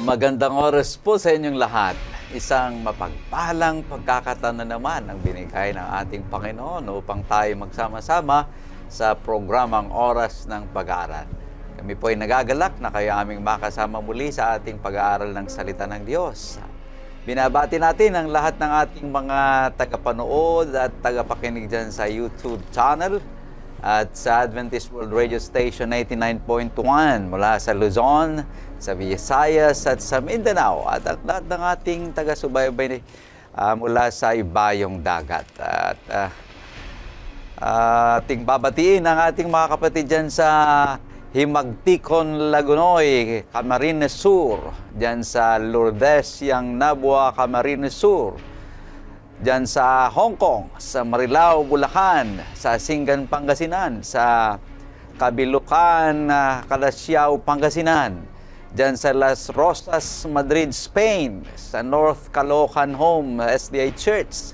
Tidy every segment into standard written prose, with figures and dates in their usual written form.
Magandang oras po sa inyong lahat. Isang mapagpalang pagkakataon na naman ang binigay ng ating Panginoon upang tayo magsama-sama sa programang Oras ng Pag-aaral. Kami po ay nagagalak na kayo aming makasama muli sa ating pag-aaral ng Salita ng Diyos. Binabati natin ang lahat ng ating mga tagapanood at tagapakinig dyan sa YouTube channel at sa Adventist World Radio Station 89.1 mula sa Luzon, sa Visayas at sa Mindanao at lahat ng ating taga-subaybay mula sa ibayong dagat. At ating babatiin ang ating mga kapatid dyan sa Himagtikon, Lagunoy, Camarines Sur, dyan sa Lourdes, Yang Nabua, Camarines Sur, dyan sa Hong Kong, sa Marilao, Bulacan, sa Singan, Pangasinan, sa Kabilukan, Calasiao, Pangasinan, dyan sa Las Rosas, Madrid, Spain, sa North Caloocan Home SDA Church,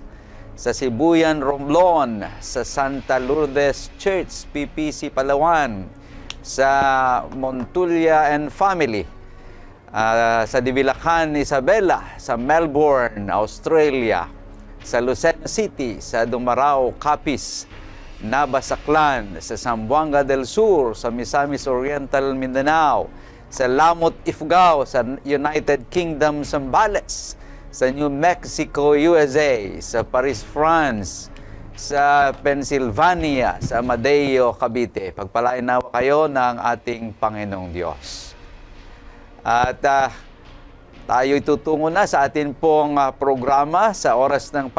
sa Sibuyan, Romblon, sa Santa Lourdes Church, PPC Palawan, sa Montulia and Family, sa Divilacan, Isabela, sa Melbourne, Australia, sa Lucena City, sa Dumarao, Capiz, Nabasaklan, sa Zamboanga del Sur, sa Misamis Oriental, Mindanao, sa Lamot, Ifugao, sa United Kingdom, Zambales, sa New Mexico, USA, sa Paris, France, sa Pennsylvania, sa Madeo, Cavite. Pagpalain nawa kayo ng ating Panginoong Diyos. At tayo'y tutungo na sa atin pong programa sa oras ng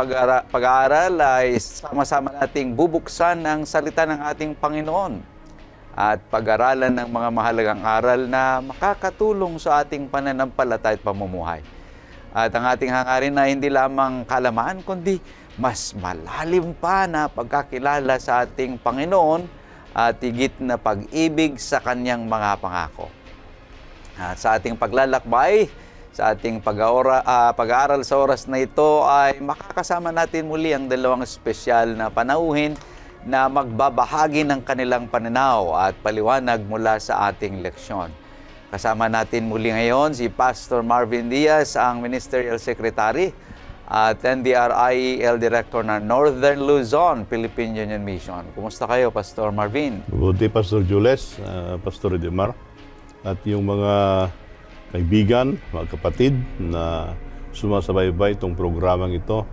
pag-aaral ay sama-sama nating bubuksan ang salita ng ating Panginoon at pag-aralan ng mga mahalagang aral na makakatulong sa ating pananampalataya at pamumuhay. At ang ating hangarin na hindi lamang kalamaan, kundi mas malalim pa na pagkakilala sa ating Panginoon at higit na pag-ibig sa Kanyang mga pangako. At sa ating paglalakbay, sa ating pag-aaral sa oras na ito ay makakasama natin muli ang dalawang espesyal na panauhin na magbabahagi ng kanilang pananaw at paliwanag mula sa ating leksyon. Kasama natin muli ngayon si Pastor Marvin Diaz, ang Ministerial Secretary at NDRIEL Director ng Northern Luzon, Philippine Union Mission. Kumusta kayo, Pastor Marvin? Mabuti, Pastor Jules, Pastor Edmar, at yung mga kaibigan, mga kapatid na sumasabaybay itong programang ito.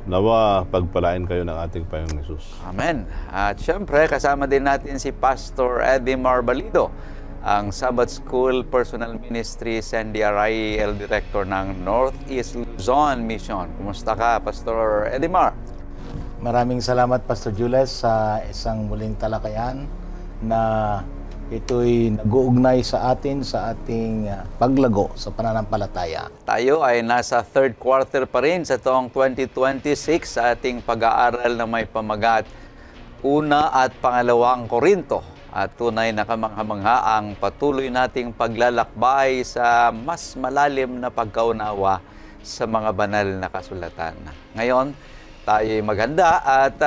Nawa pagpalain kayo ng ating Panginoong Hesus. Amen. At syempre, kasama din natin si Pastor Edmar Balido, ang Sabbath School Personal Ministries NDRIEL Director ng Northeast Luzon Mission. Kumusta ka, Pastor Edmar? Maraming salamat, Pastor Jules, sa isang muling talakayan na ito'y nag-uugnay sa atin sa ating paglago sa pananampalataya. Tayo ay nasa third quarter pa rin sa taong 2026 sa ating pag-aaral na may pamagat Una at Pangalawang Korinto. At tunay na kamangha-mangha ang patuloy nating paglalakbay sa mas malalim na pagkaunawa sa mga banal na kasulatan. Ngayon, tayo'y maghanda at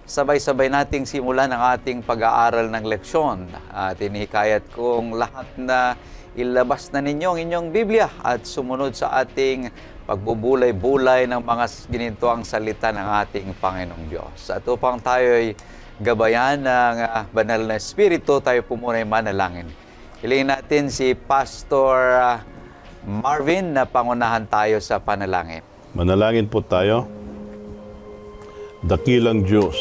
sabay-sabay nating simulan ang ating pag-aaral ng leksyon. At inihikayat kong lahat na ilabas na ninyo ang inyong Biblia at sumunod sa ating pagbubulay-bulay ng mga ginintoang salita ng ating Panginoong Diyos. At upang tayo'y gabayan ng banal na Espiritu, tayo po muna ay manalangin. Hilingin natin si Pastor Marvin na pangunahan tayo sa panalangin. Manalangin po tayo. Dakilang Diyos,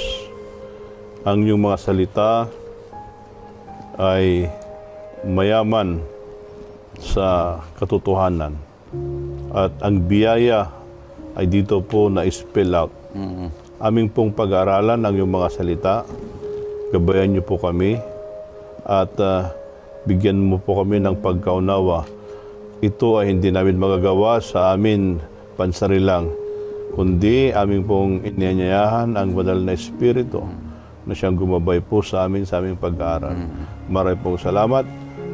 ang iyong mga salita ay mayaman sa katotohanan. At ang biyaya ay dito po na-spell out. Aming pong pag-aaralan ang iyong mga salita. Gabayan niyo po kami at bigyan mo po kami ng pagkaunawa. Ito ay hindi namin magagawa sa amin pansarilang, kundi aming pong inanyayahan ang banal na Espiritu na siyang gumabay po sa amin sa aming pag-aaral. Maraming pong salamat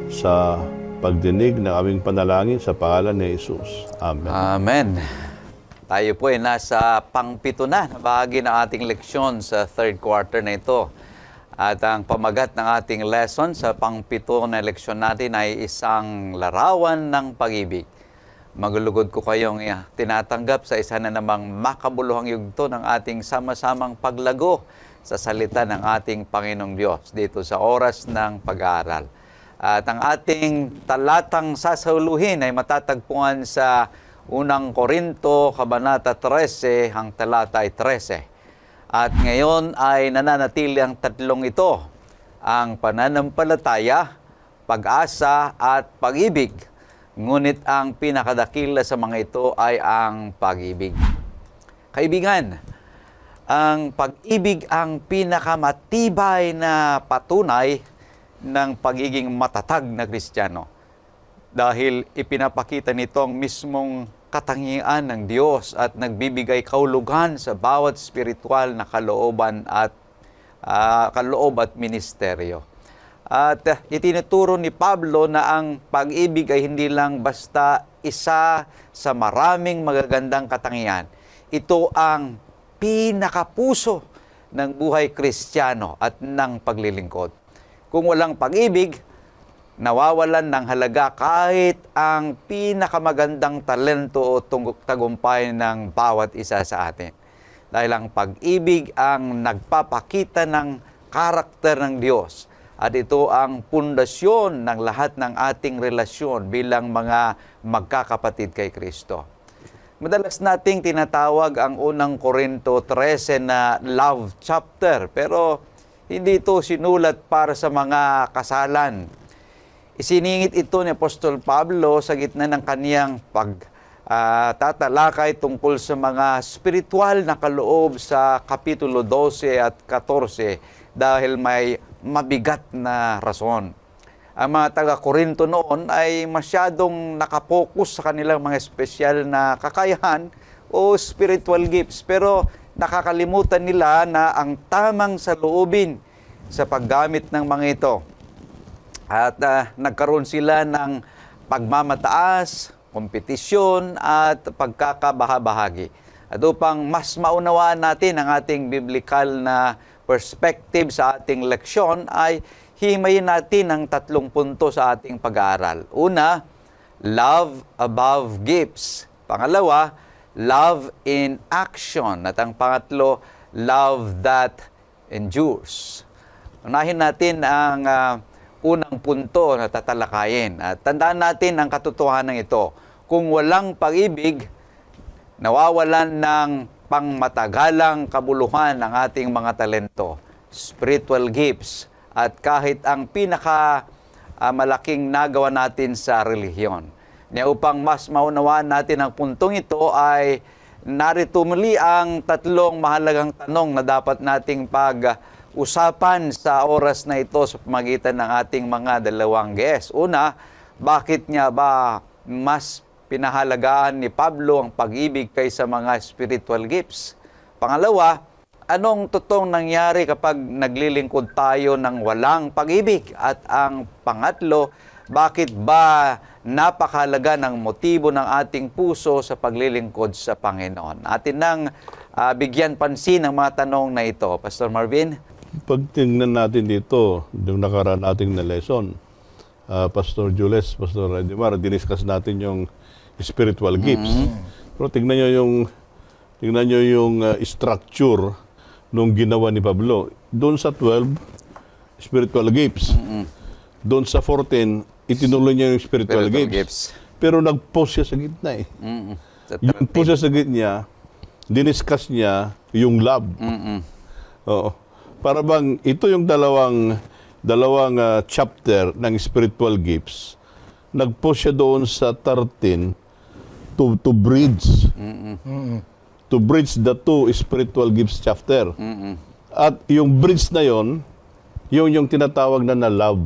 sa pagdinig ng aming panalangin sa pangalan ni Jesus. Amen. Amen. Tayo po ay nasa pang-7 na bahagi ng ating leksyon sa third quarter na ito. At ang pamagat ng ating lesson sa pang-7 na leksyon natin ay isang larawan ng pag-ibig. Maglulugod ko kayong tinatanggap sa isa na namang makabuluhang yugto ng ating sama-samang paglago sa salita ng ating Panginoong Diyos dito sa oras ng pag-aaral. At ang ating talatang sasauluhin ay matatagpuan sa Unang Korinto, Kabanata 13, ang talata ay 13. At ngayon ay nananatili ang tatlong ito, ang pananampalataya, pag-asa at pag-ibig. Ngunit ang pinakadakila sa mga ito ay ang pag-ibig. Kaibigan, ang pag-ibig ang pinakamatibay na patunay ng pagiging matatag na Kristiyano. Dahil ipinapakita nito ang mismong katangian ng Diyos at nagbibigay kaulugan sa bawat spiritual na kaloob at ministeryo. At itinuturo ni Pablo na ang pag-ibig ay hindi lang basta isa sa maraming magagandang katangian. Ito ang pinakapuso ng buhay Kristiyano at ng paglilingkod. Kung walang pag-ibig, nawawalan ng halaga kahit ang pinakamagandang talento o tagumpay ng bawat isa sa atin. Dahil ang pag-ibig ang nagpapakita ng karakter ng Diyos. At ito ang pundasyon ng lahat ng ating relasyon bilang mga magkakapatid kay Kristo. Madalas nating tinatawag ang Unang Korinto 13 na love chapter, pero hindi ito sinulat para sa mga kasalan. Isiningit ito ni Apostol Pablo sa gitna ng kaniyang tatalakay tungkol sa mga spiritual na kaloob sa Kapitulo 12 at 14 dahil may mabigat na rason. Ang mga taga-Korinto noon ay masyadong nakapokus sa kanilang mga espesyal na kakayahan o spiritual gifts, pero nakakalimutan nila na ang tamang saloobin sa paggamit ng mga ito. At nagkaroon sila ng pagmamataas, kompetisyon at pagkakabahabahagi. At upang mas maunawaan natin ang ating biblical na perspective sa ating leksyon ay himayin natin ang 3 punto sa ating pag-aaral. Una, love above gifts. Pangalawa, love in action. At ang pangatlo, love that endures. Unahin natin ang unang punto na tatalakayin. At tandaan natin ang katotohanan ito. Kung walang pag-ibig, nawawalan ng pangmatagalang kabuluhan ng ating mga talento, spiritual gifts, at kahit ang malaking nagawa natin sa relihiyon. Upang mas maunawaan natin ang puntong ito ay narito muli ang 3 mahalagang tanong na dapat nating pag-usapan sa oras na ito sa pamagitan ng ating mga dalawang guests. Una, bakit nga ba mas pinahalagaan ni Pablo ang pag-ibig kaysa mga spiritual gifts? Pangalawa, anong totoong nangyari kapag naglilingkod tayo ng walang pag-ibig? At ang pangatlo, bakit ba napakahalaga ng motibo ng ating puso sa paglilingkod sa Panginoon? Atin nang bigyan pansin ang mga tanong na ito. Pastor Marvin? Pag tingnan natin dito, yung nakaraan nating na lesson, Pastor Jules, Pastor Edmar, diniscuss natin yung spiritual gifts. Pero tingnan nyo yung structure nung ginawa ni Pablo. Doon sa 12, spiritual gifts. Doon sa 14, itinuloy niya yung spiritual gifts. Pero nag-pause siya sa gitna eh. Yung pause sa gitna, diniscuss niya yung love. Oo. Para bang ito yung dalawang chapter ng spiritual gifts. Nag-pause siya doon sa 13 to bridge. To bridge the 2 spiritual gifts chapter. At yung bridge na yon, yung tinatawag na love.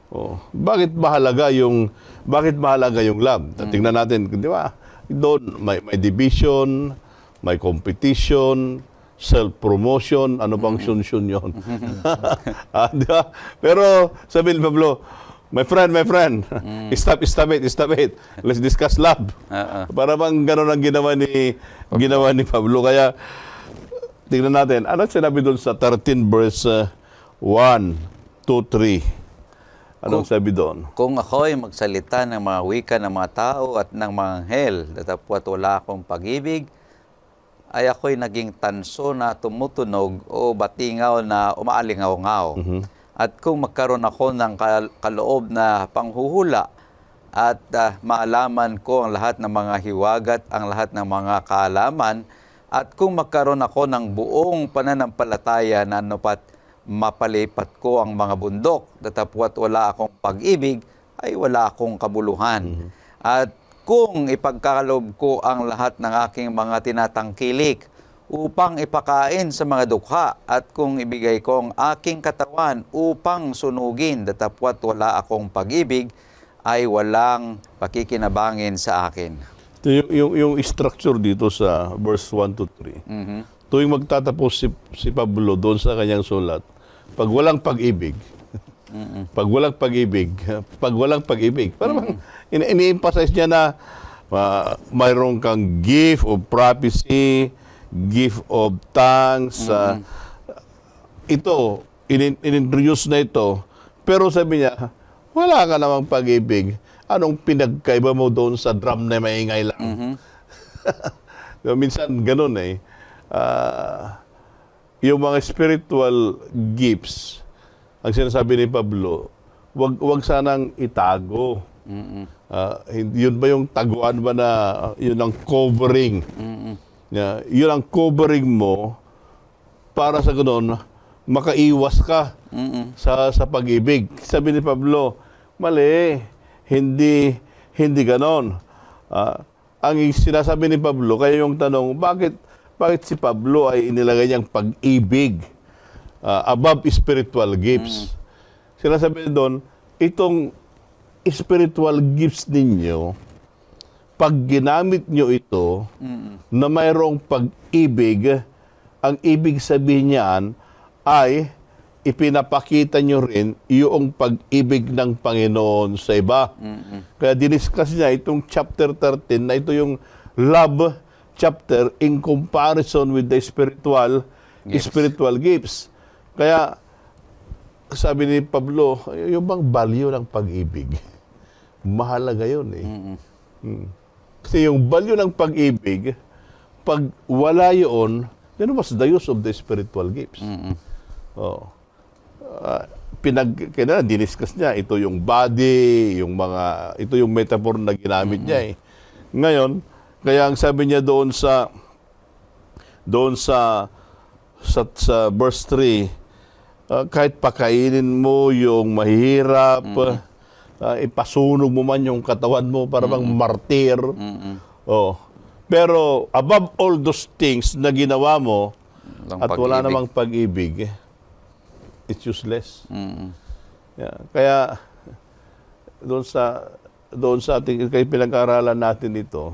Oh, bakit mahalaga yung love? Tingnan natin, di ba? Doon may division, may competition, self-promotion, ano bang syun yun? Di ba? Pero sabi ni Pablo, my friend, stop it. Let's discuss love. Para bang gano'n ang ginawa ni Pablo. Kaya, tingnan natin, ano sinabi doon sa 13 verse 1, 2, 3? Anong sabi doon? Kung ako'y magsalita ng mga wika ng mga tao at ng mga anghel, datapwat wala akong pag-ibig, ay ako'y naging tanso na tumutunog o batingaw na umaalingaw-ngaw. At kung magkaroon ako ng kaloob na panghuhula at maalaman ko ang lahat ng mga hiwagat, ang lahat ng mga kaalaman, at kung magkaroon ako ng buong pananampalataya na anupat mapalipat ko ang mga bundok, datapwat wala akong pag-ibig, ay wala akong kabuluhan. At kung ipagkaloob ko ang lahat ng aking mga tinatangkilik upang ipakain sa mga dukha, at kung ibigay ko ang aking katawan upang sunugin, datapwat wala akong pag-ibig, ay walang pakikinabangin sa akin. Ito yung structure dito sa verse 1 to 3. Tuwing magtatapos si Pablo doon sa kanyang sulat, pag walang pag-ibig, pag walang pag-ibig, parang ini-emphasize niya na mayroon kang gift of prophecy, gift of tongues. Ito, in-introduce na ito, pero sabi niya, wala ka namang pag-ibig. Anong pinagkaiba mo doon sa drum na maingay lang? Minsan ganun eh. Yung mga spiritual gifts, ang sinasabi ni Pablo, wag sanang itago. Yun ba yung taguan ba na yun ang covering? Yun ang covering mo para sa ganun, makaiwas ka sa pag-ibig. Sabi ni Pablo, mali, hindi ganon. Ang sinasabi ni Pablo, kaya yung tanong, bakit si Pablo ay inilagay niyang pag-ibig above spiritual gifts? Sinasabi doon, itong spiritual gifts ninyo, pag ginamit nyo ito, na mayroong pag-ibig, ang ibig sabihin niyan ay ipinapakita nyo rin yung pag-ibig ng Panginoon sa iba. Kaya diniscuss niya itong chapter 13 na ito yung love chapter in comparison with the spiritual gifts. Kaya sabi ni Pablo, yung bang value ng pag-ibig, mahalaga yun eh. Kasi yung value ng pag-ibig, pag wala yun, yun was the use of the spiritual gifts. Kaya diniscuss niya, ito yung body, ito yung metaphor na ginamit niya eh. Ngayon, kaya ang sabi niya doon sa verse 3, kahit pakainin mo yung mahirap, ipasunog mo man yung katawan mo para bang martir. Pero above all those things na ginawa mo, at wala namang pag-ibig, it's useless. Kaya doon sa ating pinag-aaralan natin ito,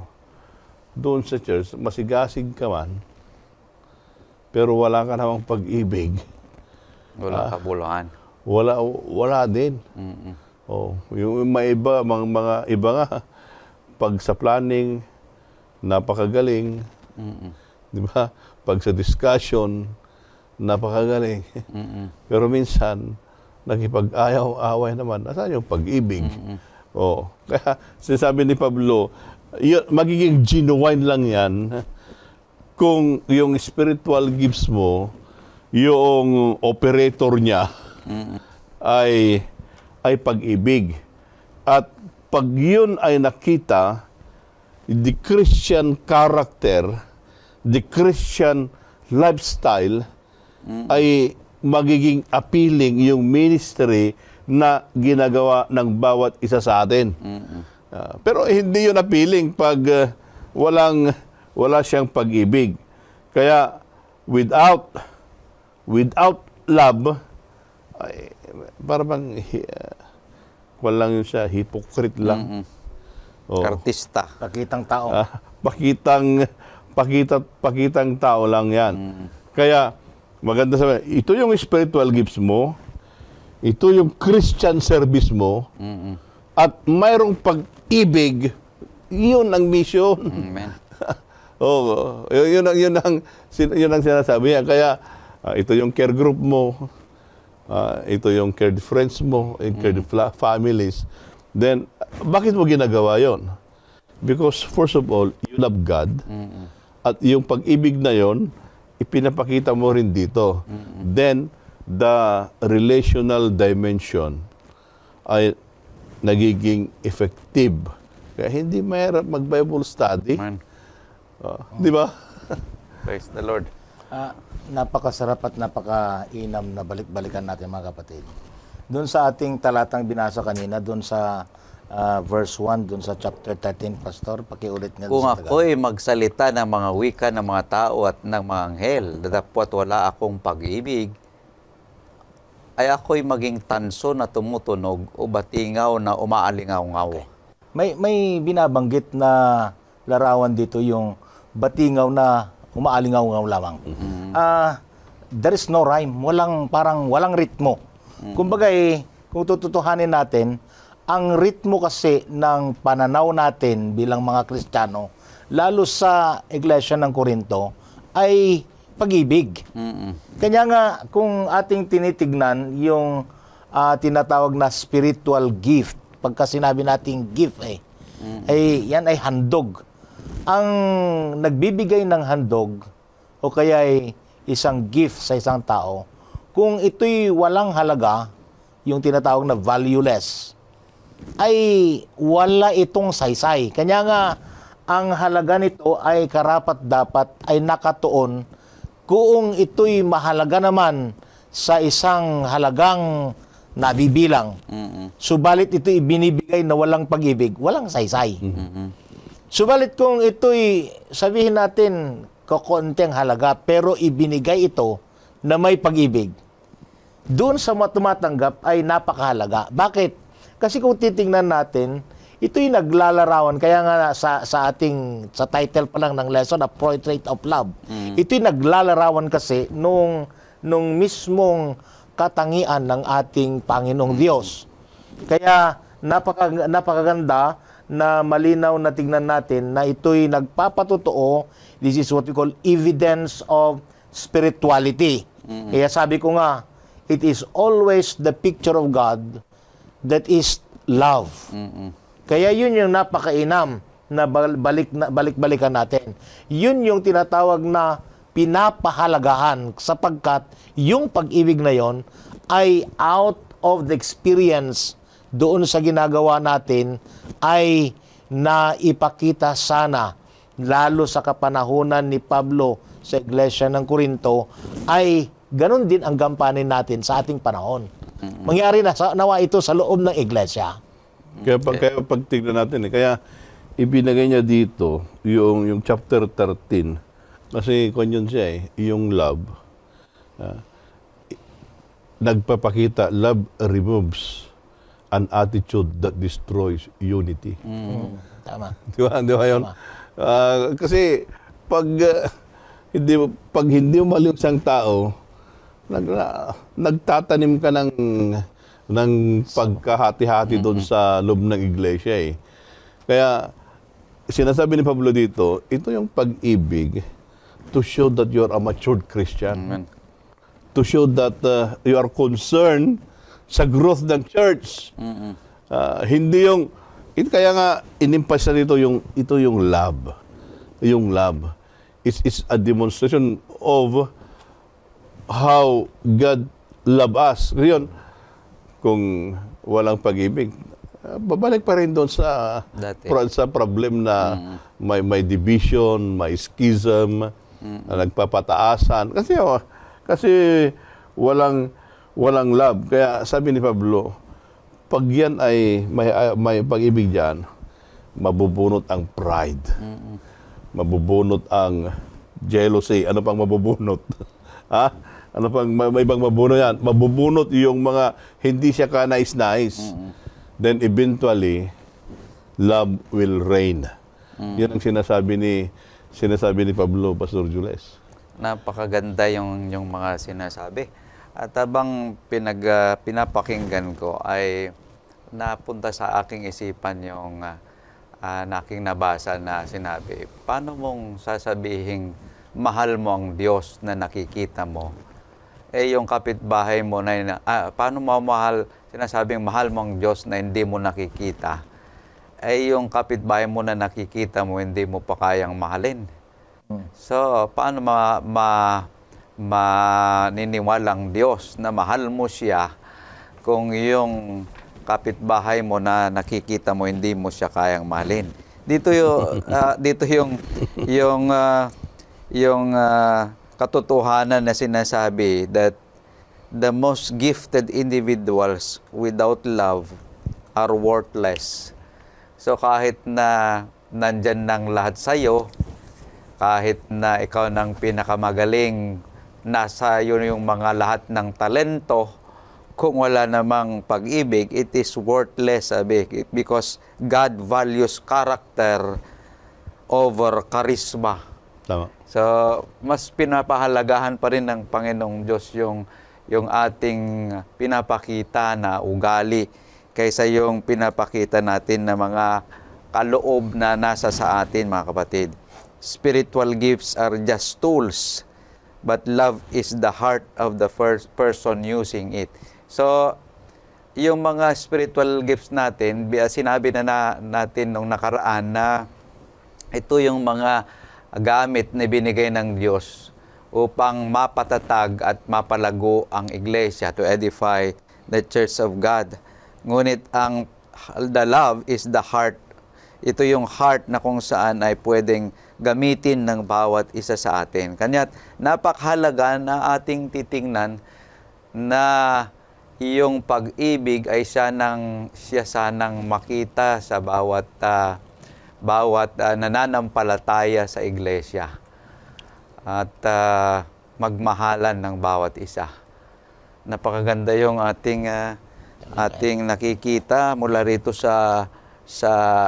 doon sa church, masigasig ka man, pero wala ka namang pag-ibig. Wala kabuluhan. Wala din. Yung mga iba nga, pag sa planning, napakagaling. Di ba? Pag sa discussion, napakagaling. Pero minsan, nakipag-ayaw-away naman. Nasaan yung pag-ibig? Kaya sinasabi ni Pablo, magiging genuine lang yan kung yung spiritual gifts mo, yung operator niya, ay pag-ibig. At pag yun ay nakita, the Christian character, the Christian lifestyle, ay magiging appealing yung ministry na ginagawa ng bawat isa sa atin. Pero hindi yun appealing pag wala siyang pag-ibig. Kaya without love, ay, para bang walang yun siya, hypocrite lang. Artista. Pakitang tao. Pakitang tao lang yan. Kaya maganda sabihin, ito yung spiritual gifts mo, ito yung Christian service mo, at mayroong pag-ibig, yun ang mission. Amen. Yun ang sinasabi niya. Kaya ito yung care group mo, ito yung cared friends mo, yung cared families, then bakit mo ginagawa yon? Because first of all, you love God. At yung pag-ibig na yon, ipinapakita mo rin dito. Then, the relational dimension ay nagiging effective. Kaya hindi mahirap mag-Bible study. Man. Di ba? Praise the Lord. Napakasarap at napakainam na balik-balikan natin mga kapatid. Doon sa ating talatang binasa kanina, doon sa verse 1, doon sa chapter 13, Pastor, pakiulit nga Kung sa Tagalog. ako'y magsalita ng mga wika ng mga tao at ng mga anghel, datapwat wala akong pag-ibig, ay ako'y maging tanso na tumutunog o batingaw na umaalingaw-ngaw. May binabanggit na larawan dito yung batingaw na umaalingaw-ngaw lamang. There is no rhyme, walang ritmo. Kumbaga kung tututuhanin natin, ang ritmo kasi ng pananaw natin bilang mga Kristiyano, lalo sa Iglesia ng Corinto, ay pag-ibig. Kanya nga, kung ating tinitignan yung tinatawag na spiritual gift, pagka sinabi nating gift ay yan ay handog. Ang nagbibigay ng handog o kaya ay isang gift sa isang tao, kung ito'y walang halaga, yung tinatawag na valueless, ay wala itong saysay. Kanya nga, ang halaga nito ay karapat-dapat ay nakatuon kung ito'y mahalaga naman sa isang halagang nabibilang. Subalit ito'y binibigay na walang pag-ibig, walang saysay. Subalit kung ito'y, sabihin natin, kakonting halaga, pero ibinigay ito na may pag-ibig, doon sa tumatanggap ay napakahalaga. Bakit? Kasi kung titingnan natin, ito'y naglalarawan, kaya nga sa title pa lang ng lesson, A Portrait of Love. Ito'y naglalarawan kasi nung mismong katangian ng ating Panginoong Diyos. Kaya napakaganda na malinaw na tingnan natin na ito'y nagpapatotoo. This is what we call evidence of spirituality. Kaya sabi ko nga, it is always the picture of God that is love. Kaya yun yung napakainam na balik-balikan natin. Yun yung tinatawag na pinapahalagahan sapagkat yung pag-ibig na yon ay out of the experience doon sa ginagawa natin ay naipakita sana lalo sa kapanahunan ni Pablo sa Iglesia ng Corinto ay ganun din ang gampanin natin sa ating panahon. Mangyari na nawa ito sa loob ng iglesia. Kaya pag tignan natin, kaya ibinagay niya dito yung chapter 13 kasi yun siya yung love. Nagpapakita, love removes an attitude that destroys unity. Tama. Di ba yun? Kasi pag hindi mo mali isang tao, nagtatanim ka ng pagkahati-hati doon sa loob ng iglesia Kaya sinasabi ni Pablo dito, ito yung pag-ibig to show that you are a matured Christian. Amen. To show that you are concerned sa growth ng church. Hindi yung kaya nga inimphasize dito ito yung love. Yung love. It's a demonstration of how God love us. Ngayon, kung walang pag-ibig, babalik pa rin doon sa problem na may division, may schism, nagpapataasan. Kasi walang love. Kaya sabi ni Pablo, pag yan ay may pag-ibig diyan, mabubunot ang pride. Mabubunot ang jealousy. Ano pang mabubunot? Ano pang may ibang mabunot yan? Mabubunot yung mga hindi siya kanais-nais. Then eventually, love will reign. Yan ang sinasabi ni Pablo, Pastor Jules. Napakaganda yung mga sinasabi. At habang pinapakinggan ko ay napunta sa aking isipan yung aking nabasa na sinabi, paano mong sasabihing mahal mo ang Diyos na nakikita mo? yung kapitbahay mo na, paano mo mahal, sinasabing mahal mo ang Diyos na hindi mo nakikita, yung kapitbahay mo na nakikita mo, hindi mo pa kayang mahalin. So, paano maniniwalang Diyos na mahal mo siya kung yung kapitbahay mo na nakikita mo, hindi mo siya kayang mahalin? Dito yung katotohanan na sinasabi that the most gifted individuals without love are worthless. So kahit na nandyan ng lahat sa'yo, kahit na ikaw ng pinakamagaling, nasa iyo yung mga lahat ng talento, kung wala namang pag-ibig, it is worthless, sabi, because God values character over charisma. Tama. So, mas pinapahalagahan pa rin ng Panginoong Diyos yung ating pinapakita na ugali kaysa yung pinapakita natin na mga kaloob na nasa sa atin, mga kapatid. Spiritual gifts are just tools, but love is the heart of the first person using it. So, yung mga spiritual gifts natin, sinabi na natin nung nakaraan na ito yung mga gamit na binigay ng Diyos upang mapatatag at mapalago ang iglesia, to edify the church of God. Ngunit the love is the heart. Ito yung heart na kung saan ay pwedeng gamitin ng bawat isa sa atin. Kanya't napakahalaga na ating titingnan na yung pag-ibig ay siya sanang makita sa bawat nananampalataya sa iglesia at magmahalan ng bawat isa. Napakaganda yung ating nakikita mula rito sa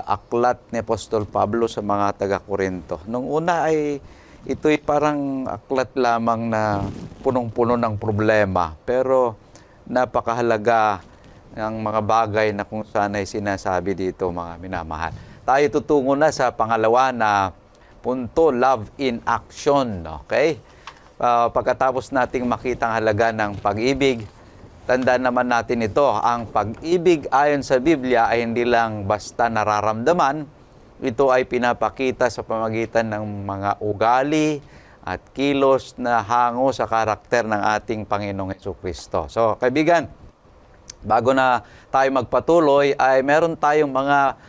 aklat ni Apostol Pablo sa mga taga-Korinto. Nung una ay ito'y parang aklat lamang na punong-puno ng problema, pero napakahalaga ng mga bagay na kung saan ay sinasabi dito, mga minamahal. Tayo tutungo na sa pangalawa na punto, love in action. Okay? Pagkatapos nating makita ang halaga ng pag-ibig, tandaan naman natin ito, ang pag-ibig ayon sa Biblia ay hindi lang basta nararamdaman, ito ay pinapakita sa pamagitan ng mga ugali at kilos na hango sa karakter ng ating Panginoong Jesucristo. So, kaibigan, bago na tayo magpatuloy, ay meron tayong mga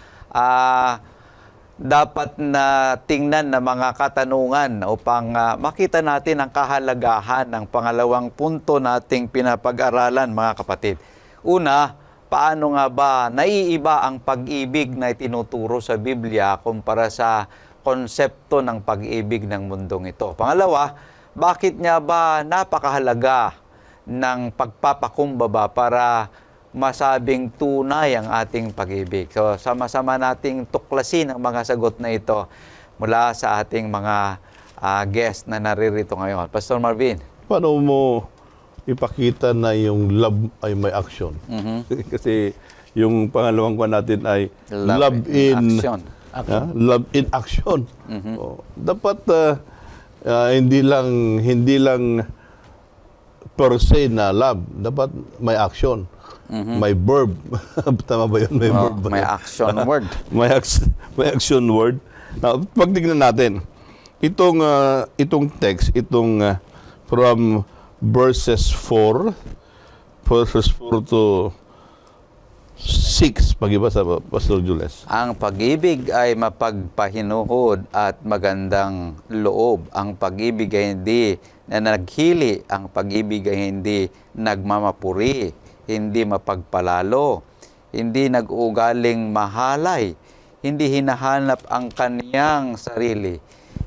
dapat na tingnan na mga katanungan upang makita natin ang kahalagahan ng pangalawang punto nating pinapag-aralan, mga kapatid. Una, paano nga ba naiiba ang pag-ibig na itinuturo sa Biblia kumpara sa konsepto ng pag-ibig ng mundong ito? Pangalawa, bakit nga ba napakahalaga ng pagpapakumbaba para masabing tunay ang ating pag-ibig? So, sama-sama nating tuklasin ang mga sagot na ito mula sa ating mga guest na naririto ngayon. Pastor Marvin. Paano mo ipakita na yung love ay may action? Kasi yung pangalawang kwa natin ay love in action. Love in action. Dapat hindi lang per se na love, dapat may action. May verb. Tama ba yun? May verb ba may yun? action word. may action word. Now, pagtignan natin, itong text, from verses 4 to 6, pag-iba sa Pastor Jules. Ang pag-ibig ay mapagpahinuhod at magandang loob. Ang pag-ibig ay hindi na naghili. Ang pag-ibig ay hindi nagmamapuri, hindi mapagpalalo, hindi nag-uugaling mahalay, hindi hinahanap ang kaniyang sarili,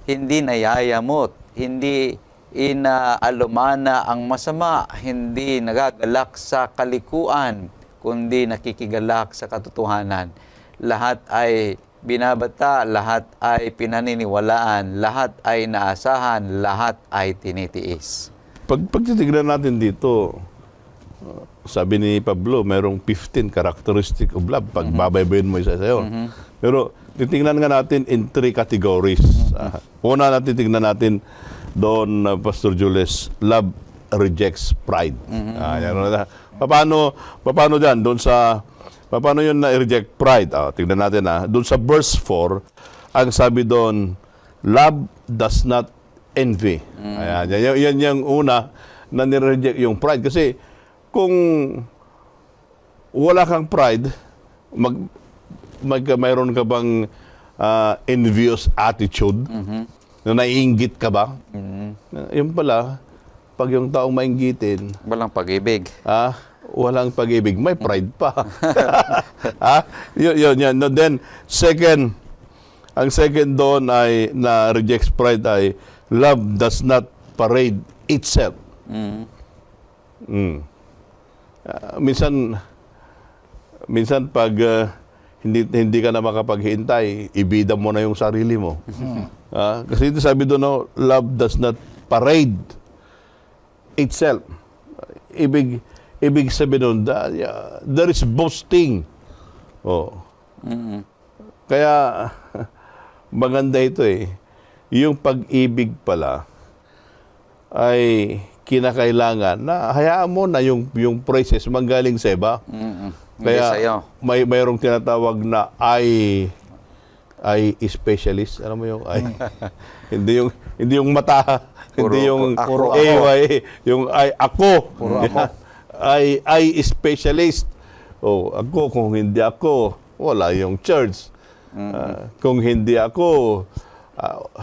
hindi nayayamot, hindi inaalumana ang masama, hindi nagagalak sa kalikuan, kundi nakikigalak sa katotohanan. Lahat ay binabata, lahat ay pinaniniwalaan, lahat ay naasahan, lahat ay tinitiis. Pag titignan natin dito, sabi ni Pablo, merong 15 characteristic of love. Pag babaybayin mo isa sa'yo. Pero titingnan nga natin in 3 categories. Una natin tingnan natin doon, Pastor Jules, love rejects pride. Paano dyan? Paano yun na-reject pride? Tignan natin Doon sa verse 4, ang sabi doon, love does not envy. Yan yung una na nireject yung pride. Kasi kung wala kang pride, mayroon ka bang envious attitude, na naiinggit ka ba? Yun pala, pag yung taong mainggitin, Walang pag-ibig. walang pag-ibig, may pride pa. Yun. No, then, ang second doon ay, na rejects pride ay, love does not parade itself. Minsan pag hindi ka na makapaghintay, ibida mo na yung sarili mo. Kasi ito sabi doon, no, love does not parade itself. Ibig sabihin doon, there is boasting. Kaya maganda ito yung pag-ibig pala ay kinakailangan na hayaan mo na yung praises manggaling sa iba. Kaya mayroong tinatawag na I specialist. Ano mo yung I? hindi yung mata, hindi yung puro AY, yung I ako. Puro ako. I specialist. Ako, kung hindi ako, wala yung church. Kung hindi ako,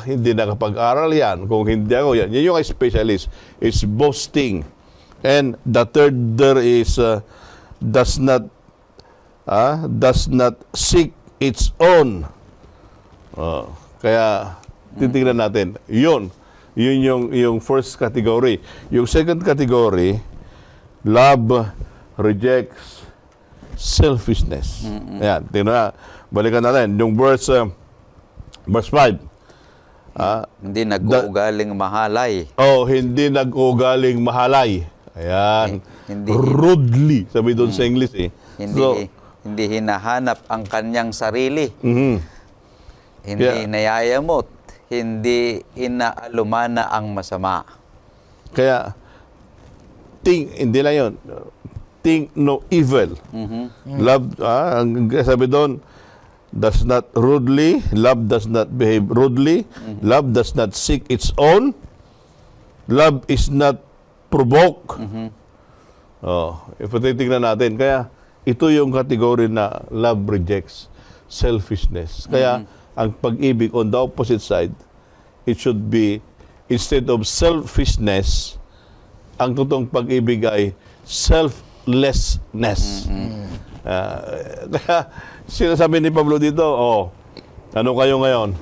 hindi nakapag-aral yan. Kung hindi ako, yan yung specialist. It's boasting. And the third there is does not seek its own. Kaya titingnan natin. Yun yung first category. Yung second category, love rejects selfishness. Ayan, tingnan na. Balikan natin. Yung verse 5. Hindi nag-uugaling mahalay. Hindi nag-uugaling mahalay. Ayan. Hindi rudely. Sabi doon sa English Hindi hinahanap ang kanyang sarili. Hindi Yeah. nayayamot. Hindi inaalumana ang masama. Kaya, hindi lang yun. Think no evil. Love, sabi doon, does not rudely, love does not behave rudely, love does not seek its own, love is not provoke. Ipatitignan natin. Kaya, ito yung kategory na love rejects selfishness. Kaya, ang pag-ibig on the opposite side, it should be, instead of selfishness, ang totoong pag-ibig ay selflessness. Kaya, sinasabi ni Pablo dito, ano kayo ngayon?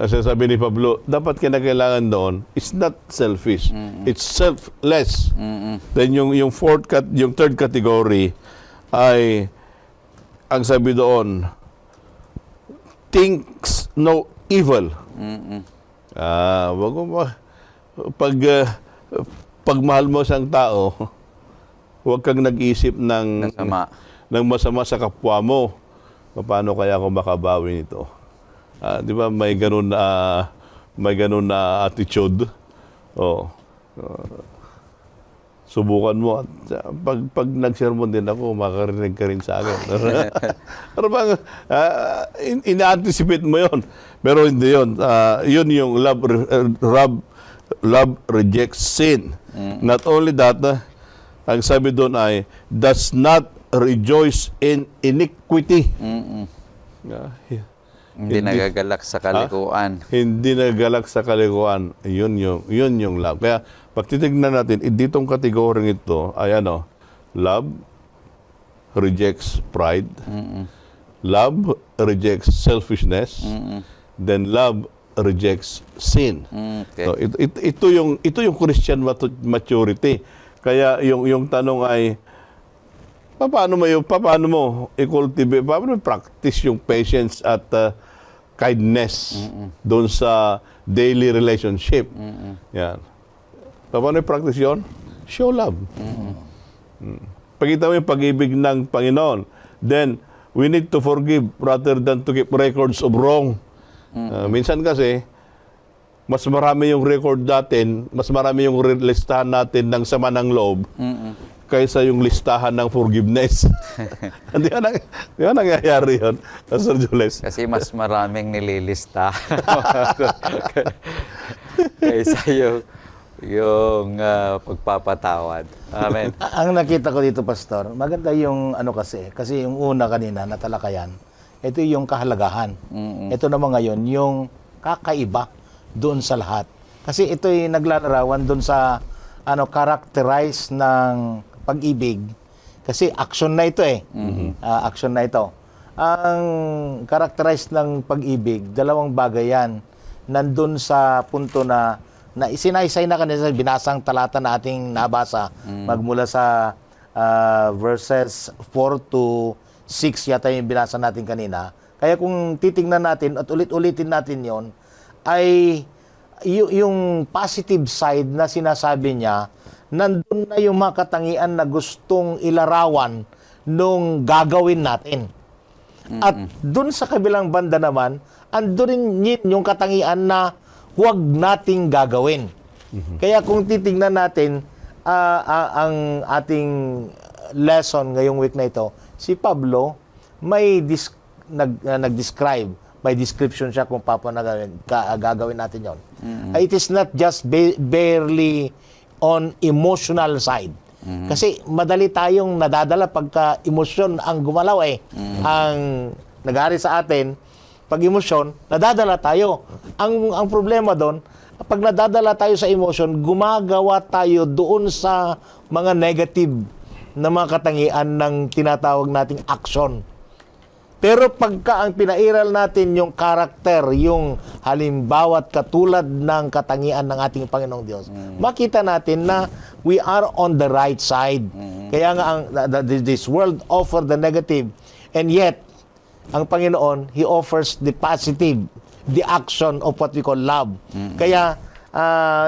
Sinasabi ni Pablo, dapat kinakailangan doon, it's not selfish, it's selfless. Then yung third category ay, ang sabi doon, thinks no evil. Wag mo pag mahal mo isang tao, huwag kang nag-isip ng masama sa kapwa mo. Paano kaya ako makabawi nito? Di ba may ganun na attitude? Subukan mo. Pag nag-sermon din ako, makarinig ka rin sa akin. Ano bang, ina-anticipate mo yon. Pero hindi yun. Yun yung love rejects sin. Not only that, ang sabi doon ay, does not rejoice in iniquity. Hindi nagagalak sa kalikuan. Hindi nagagalak sa kalikuan. Yun yung love. Kaya, pag titignan natin, ditong kategoring ito ay love rejects pride, love rejects selfishness, then love rejects sin. Okay. So, ito yung Christian maturity. Kaya yung tanong ay, paano mo i-cultivate, paano mo practice yung patience at kindness doon sa daily relationship? Yan. Paano i-practice yun? Show love. Pakita mo yung pag-ibig ng Panginoon. Then, we need to forgive rather than to keep records of wrong. Minsan kasi, mas marami yung record natin, mas marami yung listahan natin ng sama ng loob kaysa yung listahan ng forgiveness. Di ba nangyayari yun, Pastor Jules? Kasi mas maraming nililista kaysa yung pagpapatawad. Amen. Ang nakita ko dito, Pastor, maganda yung ano kasi yung una kanina natalakayan, ito yung kahalagahan. Ito naman ngayon, yung kakaiba doon sa lahat. Kasi ito'y naglalarawan doon sa characterize ng pag-ibig. Kasi action na ito eh. Action na ito. Ang characterize ng pag-ibig, dalawang bagay yan. Nandun sa punto na isinaysay na kanina sa binasang talata na ating nabasa. Magmula sa verses 4 to 6 yata yung binasa natin kanina. Kaya kung titingnan natin at ulit-ulitin natin yon ay yung positive side na sinasabi niya, nandun na yung mga katangian na gustong ilarawan nung gagawin natin. At dun sa kabilang banda naman, andun rin yung katangian na huwag nating gagawin. Kaya kung titingnan natin ang ating lesson ngayong week na ito, si Pablo may nag-describe, may description siya kung paano gagawin natin yon. It is not just barely on emotional side. Kasi madali tayong nadadala pagka emosyon ang gumalaw eh. Ang nagari sa atin, pag emosyon, nadadala tayo. Ang problema doon, pag nadadala tayo sa emosyon, gumagawa tayo doon sa mga negative na mga katangian ng tinatawag nating action. Pero pagka ang pinairal natin yung karakter, yung halimbawa at katulad ng katangian ng ating Panginoong Diyos, makita natin na we are on the right side. Kaya nga this world offer the negative, and yet ang Panginoon, He offers the positive, the action of what we call love. Kaya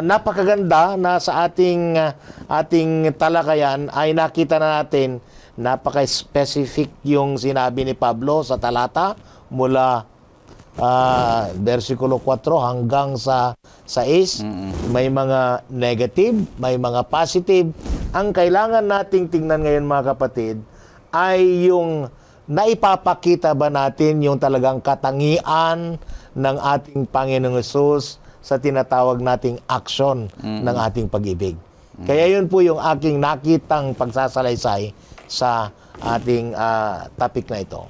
napakaganda na sa ating talakayan ay nakita na natin napaka-specific yung sinabi ni Pablo sa talata mula versikulo 4 hanggang sa 6. May mga negative, may mga positive. Ang kailangan nating tingnan ngayon mga kapatid ay yung naipapakita ba natin yung talagang katangian ng ating Panginoong Hesus sa tinatawag nating action ng ating pag-ibig. Kaya yun po yung aking nakitang pagsasalaysay sa ating topic na ito.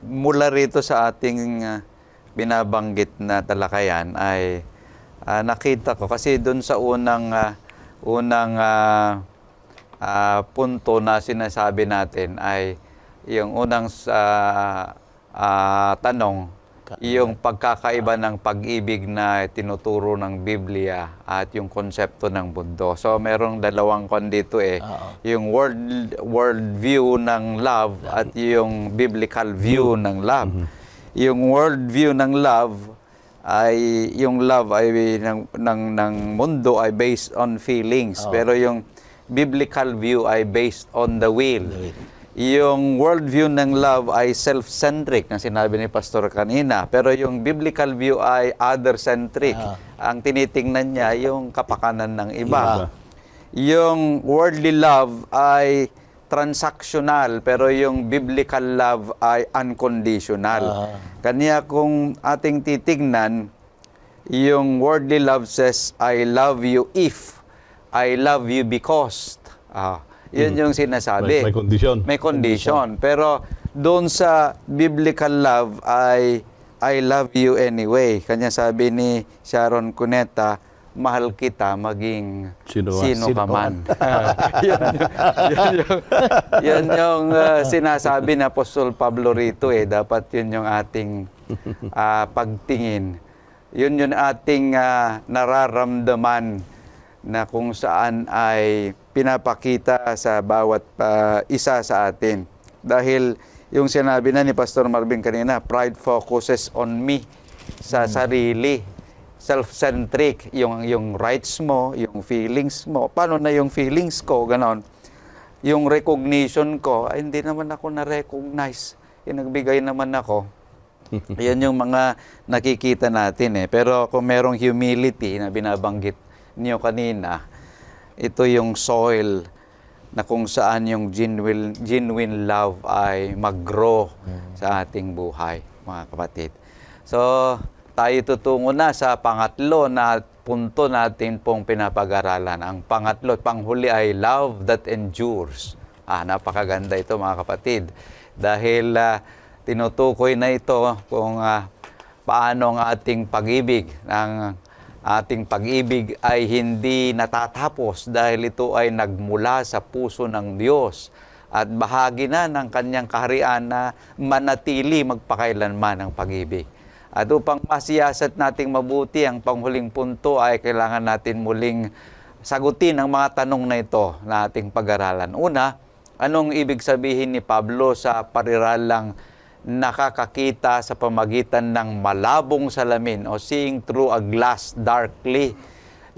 Mula rito sa ating binabanggit na talakayan ay nakita ko kasi doon sa unang punto na sinasabi natin ay yung unang tanong, yung pagkakaiba ng pag-ibig na tinuturo ng Biblia at yung konsepto ng mundo. So merong dalawang dito yung world view ng love at yung biblical view ng love. Yung world view ng love ay yung love ay ng mundo ay based on feelings, pero yung biblical view ay based on the will. Yung worldview ng love ay self-centric, na sinabi ni Pastor kanina. Pero yung biblical view ay other-centric. Ang tinitingnan niya, yung kapakanan ng iba. Yung worldly love ay transactional, pero yung biblical love ay unconditional. Kanya kung ating titignan, yung worldly love says, I love you if, I love you because. Yun yung sinasabi. May condition. May condition. Pero doon sa biblical love ay I love you anyway. Kanya sabi ni Sharon Cuneta, mahal kita maging sino ka man. Yun yung sinasabi ni Apostol Pablo rito Dapat yun yung ating pagtingin. Yun yung ating nararamdaman na kung saan ay pinapakita sa bawat isa sa atin. Dahil yung sinabi na ni Pastor Marvin kanina, pride focuses on me, sa sarili. Self-centric, yung rights mo, yung feelings mo. Paano na yung feelings ko, ganon. Yung recognition ko, ay hindi naman ako na-recognize. Yung nagbigay naman ako. Yan yung mga nakikita natin eh. Pero kung merong humility na binabanggit niyo kanina, ito yung soil na kung saan yung genuine love ay mag-grow sa ating buhay, mga kapatid. So, tayo tutungo na sa pangatlo na punto natin pong pinapag-aralan. Ang pangatlo, panghuli ay love that endures. Napakaganda ito, mga kapatid. Dahil tinutukoy na ito kung paano ang ating pag-ibig. Ang ating pag-ibig ay hindi natatapos dahil ito ay nagmula sa puso ng Diyos at bahagi na ng kanyang kaharian na manatili magpakailanman ang pag-ibig. At upang masiyasat nating mabuti ang panghuling punto ay kailangan natin muling sagutin ang mga tanong na ito na ating pag-aralan. Una, anong ibig sabihin ni Pablo sa pariralang nakakakita sa pamagitan ng malabong salamin o seeing through a glass darkly?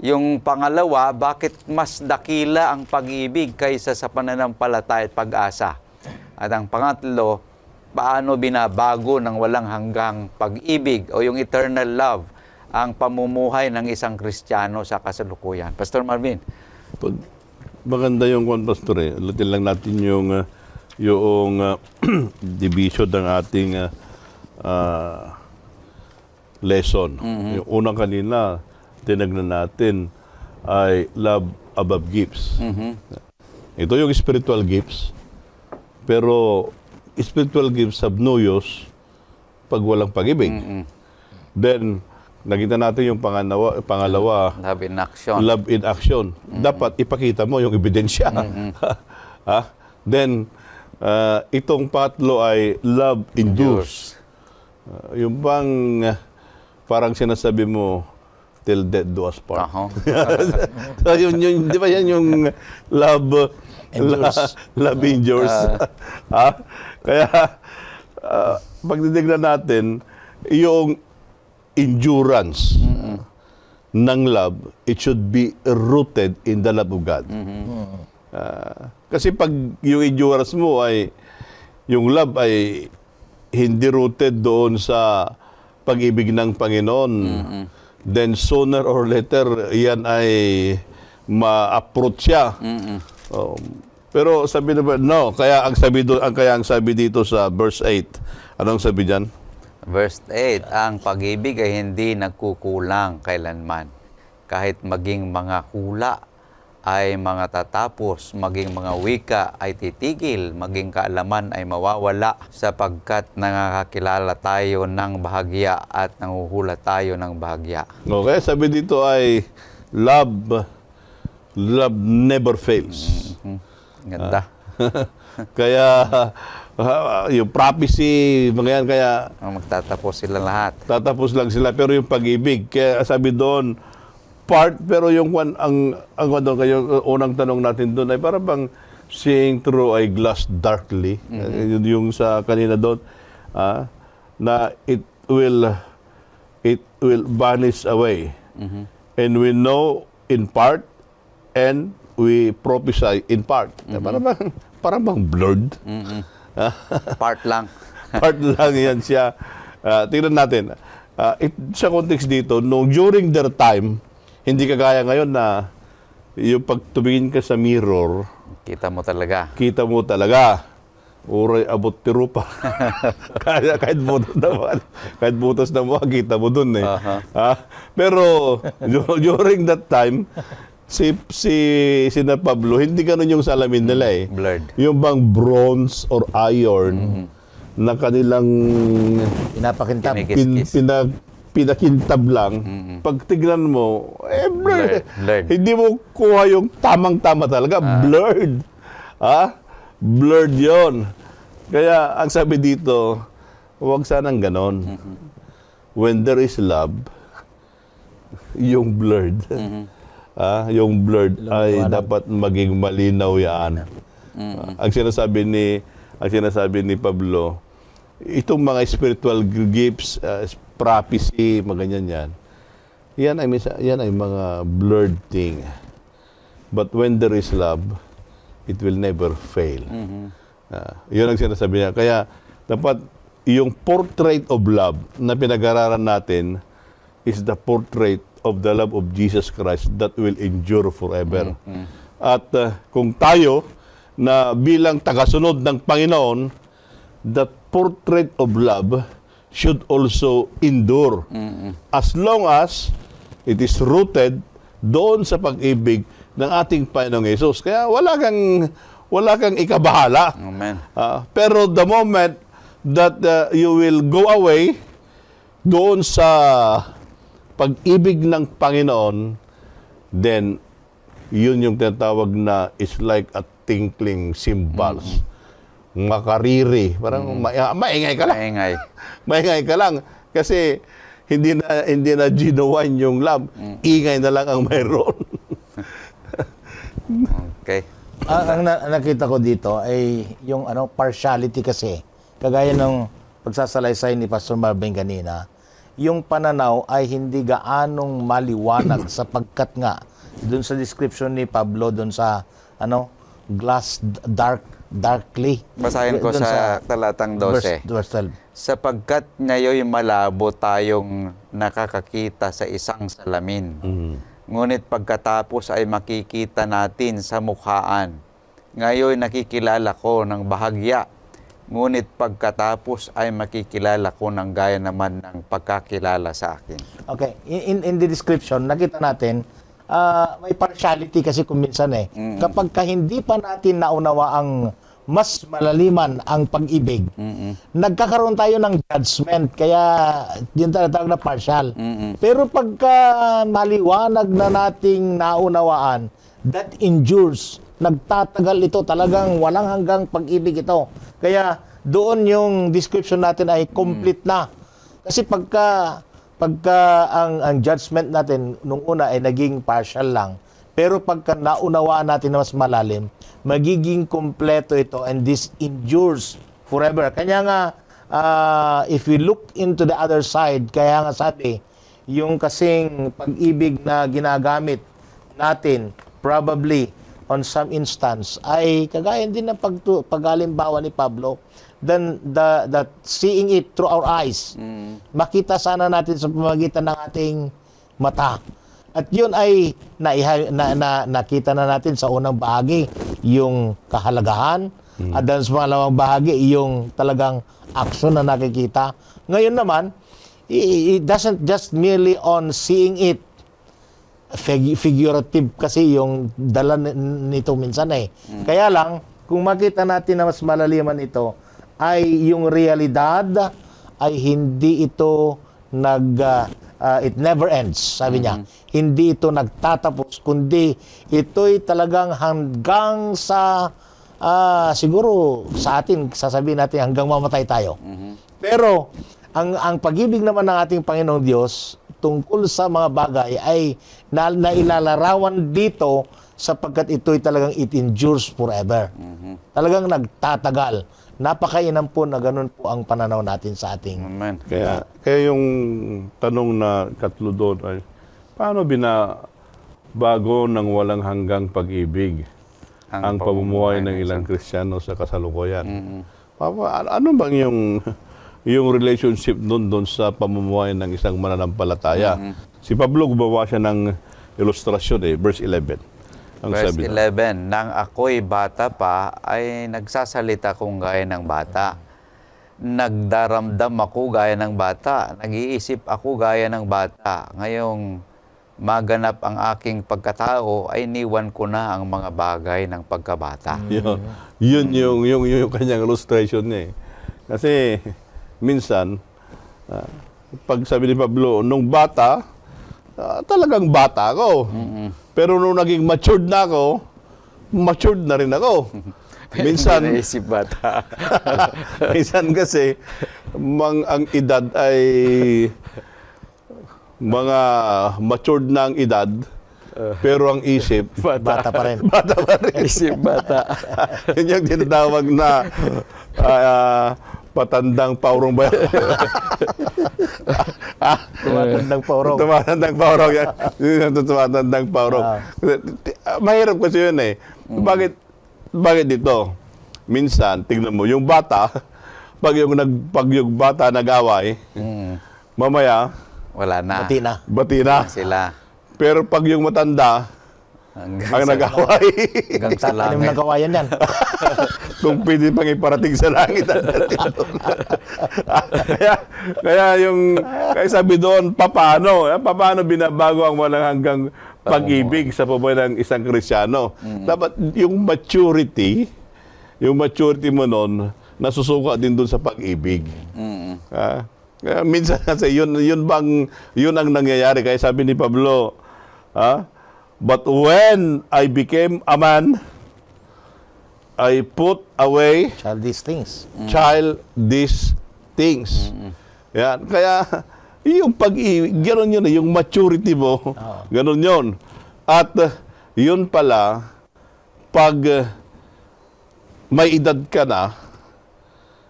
Yung pangalawa, bakit mas dakila ang pag-ibig kaysa sa pananampalataya at pag-asa? At ang pangatlo, paano binabago ng walang hanggang pag-ibig o yung eternal love ang pamumuhay ng isang Kristiyano sa kasalukuyan? Pastor Marvin. Maganda yung kwan, Pastor. Lutin lang natin yung division ng ating lesson. Yung unang kanina, tinagnan natin ay love above gifts. Ito yung spiritual gifts. Pero spiritual gifts have no use pag walang pag-ibig. Then, nakita natin yung pangalawa, Love in action. love in action. Dapat ipakita mo yung ebidensya. Then, itong patlo ay love endures. Yung bang parang sinasabi mo, till death do us part. So, di ba yan yung love endures? Love endures. Kaya, pag titignan natin, yung endurance ng love, it should be rooted in the love of God. Kasi pag yung endurance mo ay, yung love ay hindi rooted doon sa pag-ibig ng Panginoon, then sooner or later, yan ay ma-approach siya. Pero sabi naman, no, kaya ang sabi dito sa verse 8, anong sabi diyan? Verse 8, ang pag-ibig ay hindi nagkukulang kailanman. Kahit maging mga hula ay mga tatapos, maging mga wika ay titigil, maging kaalaman ay mawawala, sapagkat nakakakilala tayo ng bahagya at nanguhula tayo ng bahagya. Okay, sabi dito ay love never fails. Ganda. Kaya yung prophecy, mga yan, kaya Magtatapos sila lahat. tatapos lang sila, pero yung pag-ibig, kaya sabi doon, part, pero yung yung unang tanong natin doon ay parang bang seeing through a glass darkly, yung sa kanina doon, na it will vanish away. And we know in part, and we prophesy in part. Parang bang blurred. Part lang. Part lang yan siya. Tingnan natin. Sa context dito, during their time, hindi kagaya ngayon na yung pagtumingin ka sa mirror, Kita mo talaga. Uray abot tirupa. kahit butas na mo, kita mo dun eh. Pero during that time, si Sina Pablo, hindi ganun yung salamin nila eh. Blurred. Yung bang bronze or iron na kanilang Pinapakintab. Kinikis. pinakintab lang. Pag tignan mo, blurred. Blurred. Hindi mo kuha yung tamang-tama talaga. Blurred. Blurred yon. Kaya ang sabi dito, huwag sanang ganon. When there is love, yung blurred, yung blurred ay dapat maging malinaw yan. Ang sinasabi ni Pablo, itong mga spiritual gifts, prophecy, mga ganyan yan ay mga blurred thing. But when there is love, it will never fail. Yun ang sinasabi niya. Kaya dapat yung portrait of love na pinag-aralan natin is the portrait of the love of Jesus Christ that will endure forever. At kung tayo na bilang tagasunod ng Panginoon, that portrait of love should also endure as long as it is rooted doon sa pag-ibig ng ating Panginoong Hesus. Kaya wala kang ikabahala. Amen. Pero the moment that you will go away doon sa pag-ibig ng Panginoon, then yun yung tinatawag na is like a tinkling cymbals. Makariri. Parang maingay ka lang. Maingay. Maingay ka lang. Kasi hindi na genuine yung love. Ingay na lang ang mayroon. Okay. Ang nakita ko dito ay yung partiality kasi. Kagaya ng pagsasalaysay ni Pastor Marvin kanina, yung pananaw ay hindi gaanong maliwanag sapagkat nga doon sa description ni Pablo doon sa glass darkly. Basahin ko Doon sa talatang 12. Verse 12. Sapagkat ngayon malabo tayong nakakakita sa isang salamin. Ngunit pagkatapos ay makikita natin sa mukhaan. Ngayon nakikilala ko ng bahagya. Ngunit pagkatapos ay makikilala ko ng gaya naman ng pagkakilala sa akin. Okay, in the description, nakita natin, may partiality kasi kung minsan kapag hindi pa natin naunawa ang mas malaliman ang pag-ibig, nagkakaroon tayo ng judgment, kaya yun tinatawag na partial. Pero pagka maliwanag na nating naunawaan, that endures, nagtatagal ito, talagang walang hanggang pag-ibig ito. Kaya doon yung description natin ay complete na. Kasi pagka ang judgment natin nung una ay naging partial lang, pero pagka naunawaan natin na mas malalim, magiging kompleto ito, and this endures forever. Kanya nga, if we look into the other side, kaya nga sabi, yung kasing pag-ibig na ginagamit natin, probably, on some instance, ay kagaya din ng pag-alimbawa ni Pablo, then that seeing it through our eyes, makita sana natin sa pamamagitan ng ating mata. At yun ay nakita na natin sa unang bahagi, yung kahalagahan, at then sa pangalawang bahagi, yung talagang action na nakikita. Ngayon naman, it doesn't just merely on seeing it, figurative kasi yung dala nito minsan Kaya lang, kung makita natin na mas malaliman ito, ay yung realidad ay hindi ito it never ends, sabi niya. Hindi ito nagtatapos, kundi ito'y talagang hanggang sa siguro sa atin, sasabihin natin hanggang mamatay tayo. Pero ang pag-ibig naman ng ating Panginoong Diyos tungkol sa mga bagay ay nailalarawan dito sapagkat ito'y talagang it endures forever. Talagang nagtatagal. Napakainam po na ganun po ang pananaw natin sa ating. Amen. Kaya yung tanong na katlo doon ay, paano binabago ng walang hanggang pag-ibig ang pamumuhay ng ilang Kristiyano sa kasalukuyan? Papa, ano bang yung relationship doon sa pamumuhay ng isang mananampalataya? Si Pablo gumawa siya ng ilustrasyon verse 11. Ang Verse sabi 11, nang ako'y bata pa, ay nagsasalita kong gaya ng bata. Nagdaramdam ako gaya ng bata. Nag-iisip ako gaya ng bata. Ngayong maganap ang aking pagkatao, ay niwan ko na ang mga bagay ng pagkabata. Yun yung kanyang illustration niya. Kasi minsan, pag sabi ni Pablo, nung bata, talagang bata ako. Pero nung naging matured na ako, matured na rin ako. Minsan, naisip bata. minsan kasi, ang edad ay mga matured na ang edad, pero ang isip, Bata pa rin. bata pa rin. Isip bata. Yun yung tinatawag na patandang paurong ba? Tumatandang paurong. Tumatandang paurong yan. Yun yung tumatandang paurong. Mahirap kasi yun Bakit dito? Minsan, tignan mo, yung bata, pag yung bata nag-away, mamaya, Wala na. Bati na. Sila. pero pag yung matanda, ang nag-away, Hanggang sa Ano yung langit. nagawayan yan? kung pwede pang iparating sa langit. kaya sabi doon, paano binabago ang walang hanggang pag-ibig sa pabuhay ng isang Kristyano? Dapat yung maturity mo noon, nasusuka din doon sa pag-ibig. Kaya minsan kasi yun ang nangyayari. Kaya sabi ni Pablo, but when I became a man, I put away Childish things. childish things. Yan. Kaya, yung gano'n yun, yung maturity mo, gano'n yun. At yun pala, pag may edad ka na,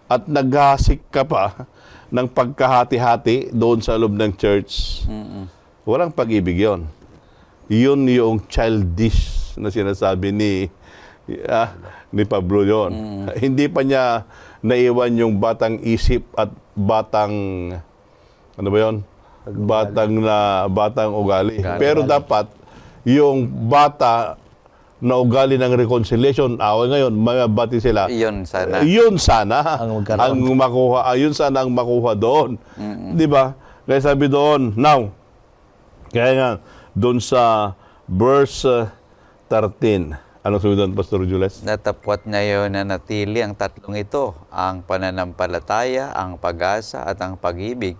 at naghasik ka pa ng pagkahati-hati doon sa loob ng church, walang pag-ibig yun. Yun yung childish na sinasabi ni Pablo yon. Hindi pa niya naiwan yung batang isip at batang ano ba yon? Batang ugali. Pero dapat yung bata na ugali ng reconciliation, away ngayon, mabati sila. Yun sana. Yun sana Ang magkaroon. ang makuha. Yun sana ang makuha doon. 'Di ba? Kaya sabi doon, now, kaya nga doon sa verse 13. Anong sabi doon, Pastor Jules? Natapwat ngayon na natili ang tatlong ito, ang pananampalataya, ang pag-asa at ang pag-ibig.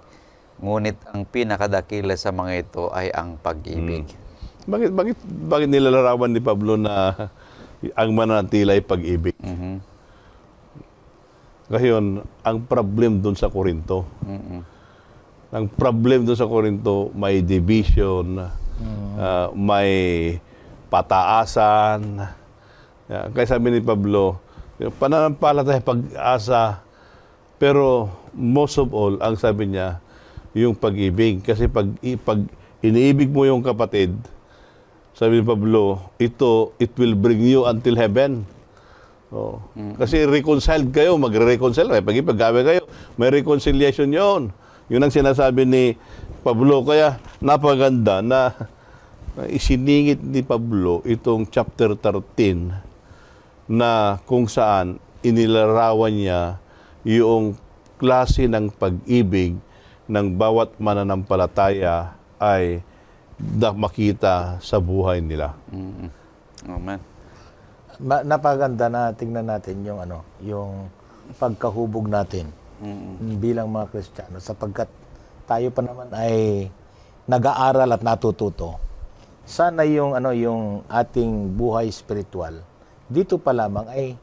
Ngunit ang pinakadakila sa mga ito ay ang pag-ibig. Bakit nilalarawan ni Pablo na ang mananatili ay pag-ibig? Ngayon, ang problem doon sa Korinto. Ang problem doon sa Korinto, may division, may pataasan. Kaya sabi ni Pablo, pananampalataya, pag-asa, pero most of all, ang sabi niya, yung pag-ibig. Kasi pag iniibig mo yung kapatid, sabi ni Pablo, it will bring you until heaven. Kasi reconciled kayo, magre-reconcile kayo. Pag-away kayo, may reconciliation yon. Yun ang sinasabi ni Pablo. Kaya napaganda na isiningit ni Pablo itong chapter 13 na kung saan inilarawan niya yung klase ng pag-ibig ng bawat mananampalataya ay makita sa buhay nila. Amen. Napaganda na tingnan natin yung pagkahubog natin bilang mga Kristiyano, sapagkat tayo pa naman ay nag-aaral at natututo. Sana yung ating buhay spiritual dito pa lamang ay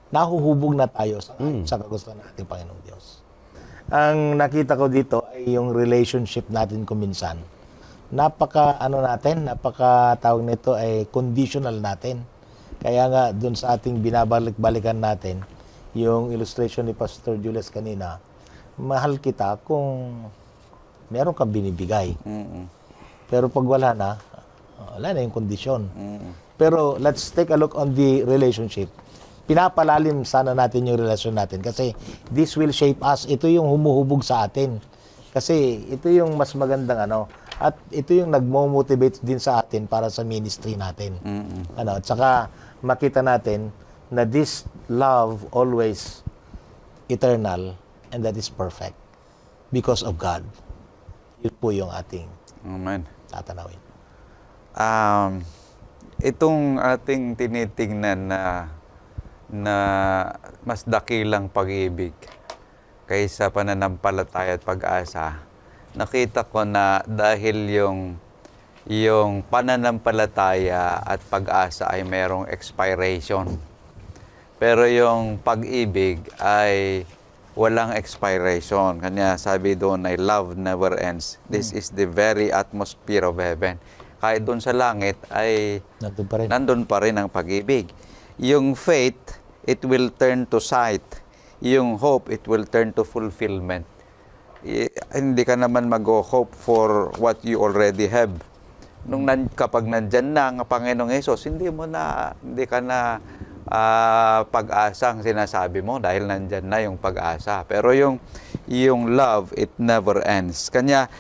nahuhubog na tayo sa kagustuhan ng ating Panginoong Diyos. Ang nakita ko dito ay yung relationship natin kuminsan. Napaka tawag nito ay conditional natin. Kaya nga dun sa ating binabalik-balikan natin, yung illustration ni Pastor Jules kanina, mahal kita kung meron kang binibigay. Pero pag wala na yung kondisyon. Pero let's take a look on the relationship. Pinapalalim sana natin yung relasyon natin kasi this will shape us. Ito yung humuhubog sa atin. Kasi ito yung mas magandang at ito yung nagmo-motivate din sa atin para sa ministry natin. At saka makita natin na this love always eternal and that is perfect because of God. Yun po yung ating Amen. tatanawin. Itong ating tinitingnan na mas dakilang pag-ibig kaysa pananampalataya at pag-asa, nakita ko na dahil yung pananampalataya at pag-asa ay mayroong expiration. Pero yung pag-ibig ay walang expiration. Kanya sabi doon ay love never ends. This is the very atmosphere of heaven. Kahit doon sa langit ay nandun pa rin ang pag-ibig. Yung faith, it will turn to sight. Yung hope, it will turn to fulfillment. Hindi ka naman mag-hope for what you already have. Kapag nandyan na ang Panginoong Hesus, hindi ka na pag-asa ang sinasabi mo dahil nandyan na yung pag-asa. Pero yung love, it never ends. Kanya,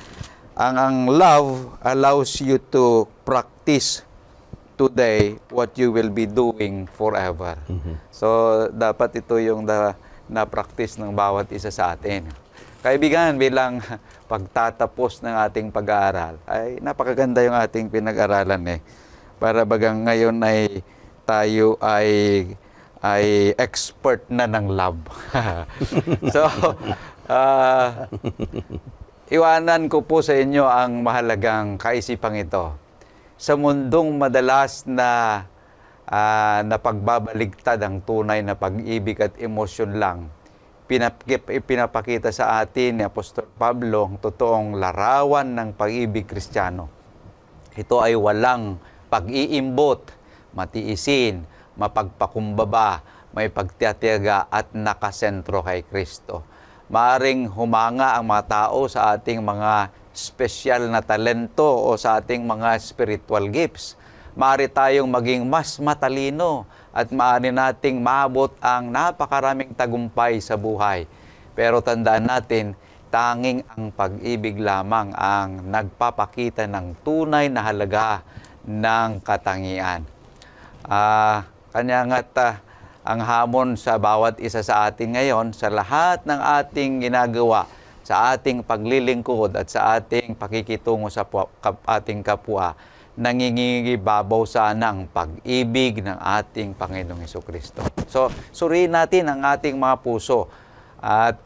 ang love allows you to practice today what you will be doing forever. So, dapat ito yung na-practice ng bawat isa sa atin. Kaibigan, bilang pagtatapos ng ating pag-aaral, ay napakaganda yung ating pinag-aralan eh. Para bagang ngayon ay tayo ay expert na ng love. So, iwanan ko po sa inyo ang mahalagang kaisipang ito. Sa mundong madalas na pagbabaligtad ang tunay na pag-ibig at emosyon lang, pinapakita sa atin ni Apostol Pablo ang totoong larawan ng pag-ibig Kristiyano. Ito ay walang pag-iimbot, matiisin, mapagpakumbaba, may pagtitiyaga at nakasentro kay Kristo. Maaring humanga ang mga tao sa ating mga espesyal na talento o sa ating mga spiritual gifts. Maaari tayong maging mas matalino at maaari nating maabot ang napakaraming tagumpay sa buhay. Pero tandaan natin, tanging ang pag-ibig lamang ang nagpapakita ng tunay na halaga ng katangian. Kanya nga't ang hamon sa bawat isa sa atin ngayon, sa lahat ng ating ginagawa, sa ating paglilingkod at sa ating pakikitungo sa ating kapwa, nangingibabaw sana ang pag-ibig ng ating Panginoong Hesukristo. So, suriin natin ang ating mga puso at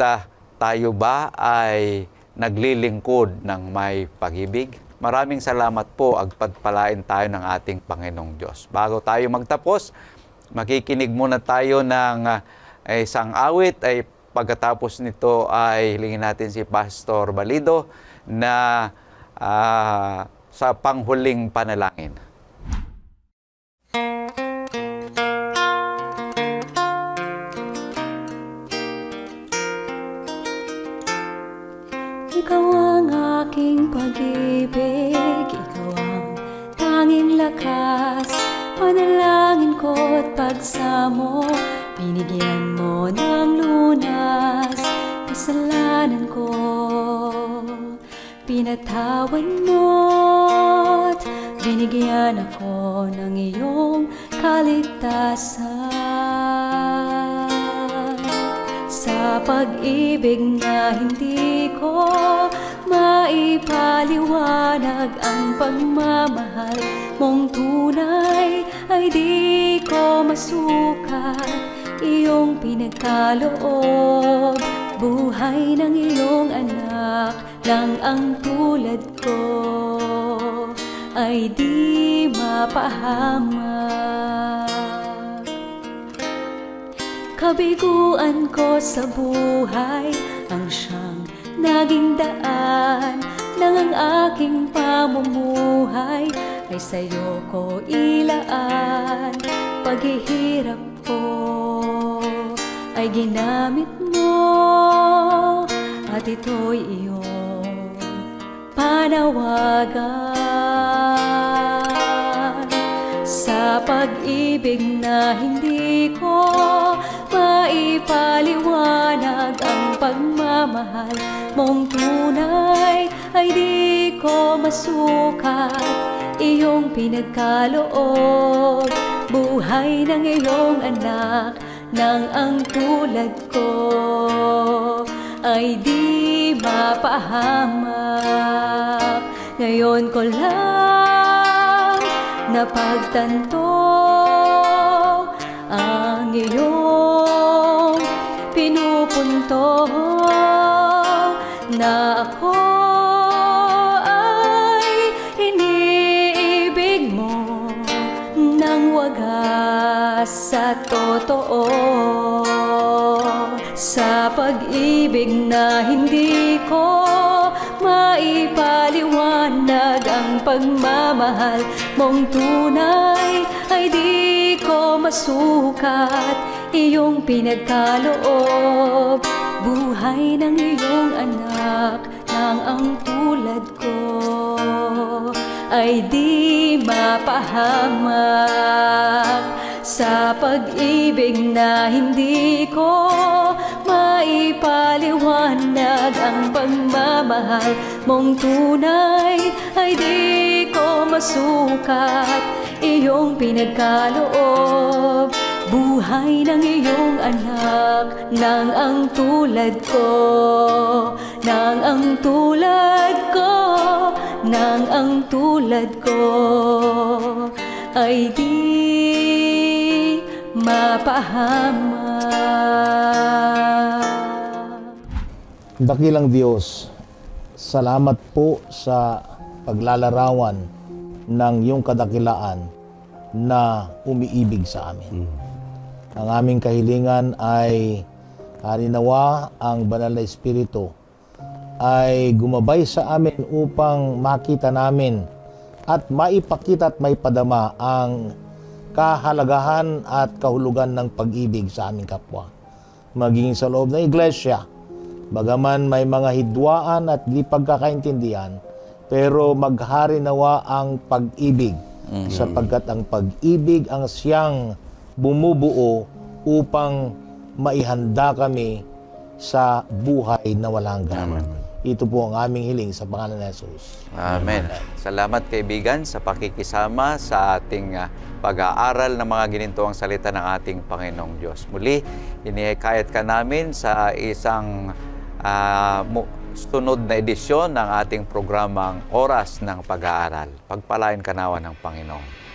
tayo ba ay naglilingkod ng may pag-ibig? Maraming salamat po at pagpalain tayo ng ating Panginoong Diyos. Bago tayo magtapos, makikinig muna tayo ng isang awit. Ay pagkatapos nito ay hilingin natin si Pastor Balido na sa panghuling panalangin. Ikaw ang aking pag-ibig, ikaw ang tanging lakas. Panalangin ko't pagsamo, binigyan mo ng lunas. Kasalanan ko, pinatawan mo't binigyan ako ng iyong kaligtasan. Sa pag-ibig na hindi ko maipaliwanag, ang pagmamahal mong tunay ay di ko masukat. Iyong pinagkaloob, buhay ng iyong anak lang ang tulad ko ay di mapahamak. Kabiguan ko sa buhay ang siyang naging daan, nang ang aking pamumuhay ay sa'yo ko ilaan. Paghihirap ko ay ginamit mo at ito'y iyong panawagan. Sa pag-ibig na hindi ko maipaliwanag, ang pagmamahal mong tunay ay di ko masukat. Iyong pinagkaloob, buhay ng iyong anak nang ang tulad ko ay di mapahamak. Ngayon ko lang napagtanto ang iyong pinupunto, na ako ay iniibig mo nang wagas sa totoo. Sa pag-ibig na hindi ko maipaliwanag, ang pagmamahal mong tunay ay di ko masukat. Iyong pinagkaloob, buhay ng iyong anak nang ang tulad ko ay di mapahamak. sa pag-ibig na hindi ko maipaliwanag. Ang pagmamahal mong tunay ay di ko masukat. Iyong pinagkaloob, buhay ng iyong anak, nang ang tulad ko, nang ang tulad ko, nang ang tulad ko ay di mapahamak. Dakilang Diyos, salamat po sa paglalarawan ng iyong kadakilaan na umiibig sa amin. Ang aming kahilingan ay harinawa ang banal na Espiritu ay gumabay sa amin upang makita namin at maipakita at maipadama ang kahalagahan at kahulugan ng pag-ibig sa aming kapwa. Maging sa loob ng iglesia, bagaman may mga hidwaan at di pagkakaintindihan, pero maghari nawa ang pag-ibig, sapagkat ang pag-ibig ang siyang bumubuo upang maihanda kami sa buhay na walang hanggan. Ito po ang aming hiling sa pangalan ni Jesus. Amen. Salamat kaibigan sa pakikisama sa ating pag-aaral ng mga ginintuang salita ng ating Panginoong Diyos. Muli, inihikayat ka namin sa isang sunod na edisyon ng ating programang Oras ng Pag-aaral. Pagpalain ka nawa ng Panginoon.